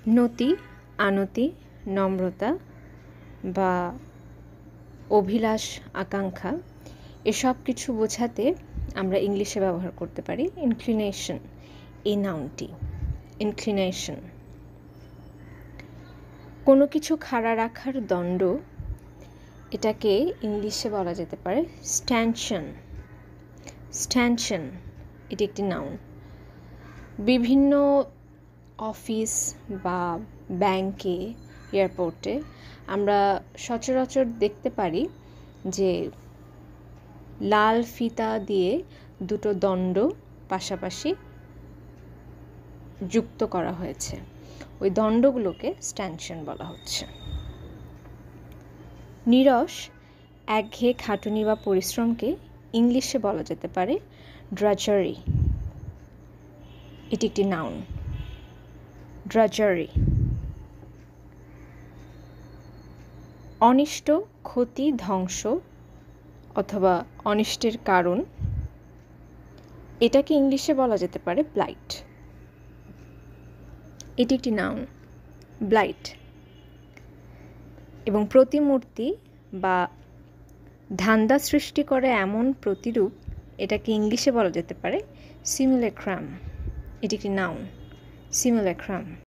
নতি, আনতি, নম্রতা বা অভিলাষ, আকাঙ্ক্ষা এসব কিছু বোঝাতে আমরা ইংলিশে ব্যবহার করতে পারি ইনক্লিনেশন, এই নাউনটি। ইনক্লিনেশন। কোনো কিছু খাড়া রাখার দণ্ড, এটাকে ইংলিশে বলা যেতে পারে স্ট্যানশন। স্ট্যানশন এটি একটি নাউন। বিভিন্ন অফিস বা ব্যাংকে, এয়ারপোর্টে আমরা সচরাচর দেখতে পারি যে লাল ফিতা দিয়ে দুটো দণ্ড পাশাপাশি যুক্ত করা হয়েছে, ওই দণ্ডগুলোকে স্ট্যানশন বলা হচ্ছে। নীরস, একঘেয়ে খাটুনি বা পরিশ্রমকে ইংলিশে বলা যেতে পারে ড্রাজারি। এটি একটি নাউন। ড্রাজারি। অনিষ্ট, ক্ষতি, ধ্বংস অথবা অনিষ্টের কারণ, এটাকে ইংলিশে বলা যেতে পারে ব্লাইট। এটি একটি নাউন, ব্লাইট। এবং প্রতিমূর্তি বা ধান্দা সৃষ্টি করে এমন প্রতিরূপ, এটাকে ইংলিশে বলা যেতে পারে সিমুলেক্রাম। এটি একটি নাউন, সিমুলেক্রাম।